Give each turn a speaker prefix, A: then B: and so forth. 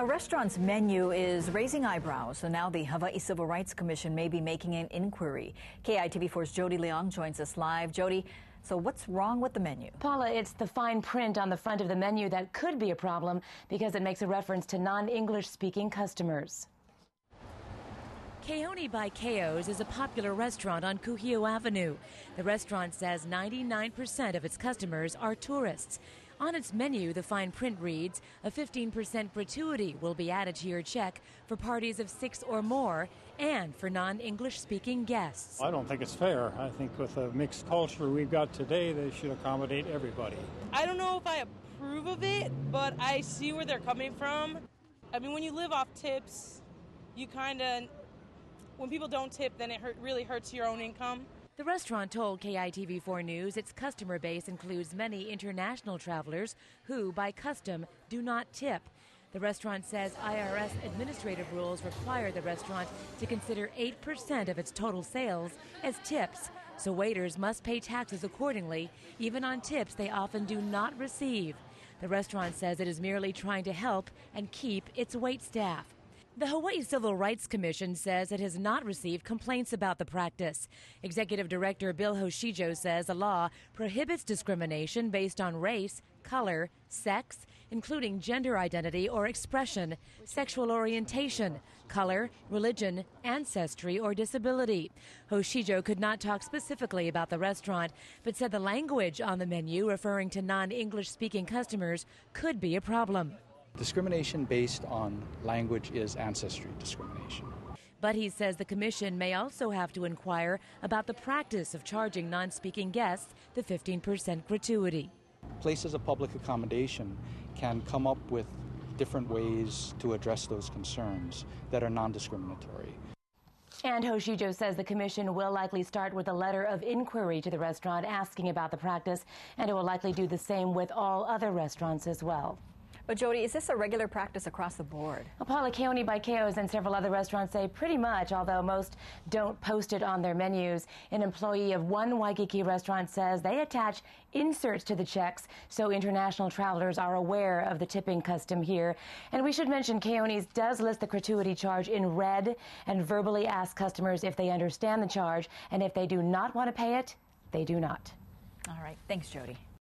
A: A restaurant's menu is raising eyebrows, so now the Hawaii Civil Rights Commission may be making an inquiry. KITV4's Jodi LEONG joins us live. Jodi, so what's wrong with the menu?
B: Paula, it's the fine print on the front of the menu that could be a problem because it makes a reference to non-English speaking customers.
C: Keone by Keo's is a popular restaurant on Kuhio Avenue. The restaurant says 99% of its customers are tourists. On its menu, the fine print reads, a 15% gratuity will be added to your check for parties of 6 or more and for non-English speaking guests.
D: I don't think it's fair. I think with the mixed culture we've got today, they should accommodate everybody.
E: I don't know if I approve of it, but I see where they're coming from. I mean, when you live off tips, you when people don't tip, then it really hurts your own income.
C: The restaurant told KITV4 News its customer base includes many international travelers who, by custom, do not tip. The restaurant says IRS administrative rules require the restaurant to consider 8% of its total sales as tips, so waiters must pay taxes accordingly, even on tips they often do not receive. The restaurant says it is merely trying to help and keep its wait staff. The Hawaii Civil Rights Commission says it has not received complaints about the practice. Executive Director Bill Hoshijo says the law prohibits discrimination based on race, color, sex, including gender identity or expression, sexual orientation, color, religion, ancestry, or disability. Hoshijo could not talk specifically about the restaurant, but said the language on the menu referring to non-English speaking customers could be a problem.
F: Discrimination based on language is ancestry discrimination.
C: But he says the commission may also have to inquire about the practice of charging non-speaking guests the 15% gratuity.
F: Places of public accommodation can come up with different ways to address those concerns that are non-discriminatory.
B: And Hoshijo says the commission will likely start with a letter of inquiry to the restaurant asking about the practice, and it will likely do the same with all other restaurants as well.
A: But Jodi, is this a regular practice across the board?
B: Well, Paula, Keone by Keo's and several other restaurants say pretty much, although most don't post it on their menus. An employee of one Waikiki restaurant says they attach inserts to the checks so international travelers are aware of the tipping custom here. And we should mention Keone's does list the gratuity charge in red and verbally ask customers if they understand the charge, and if they do not want to pay it, they do not.
A: All right. Thanks, Jodi.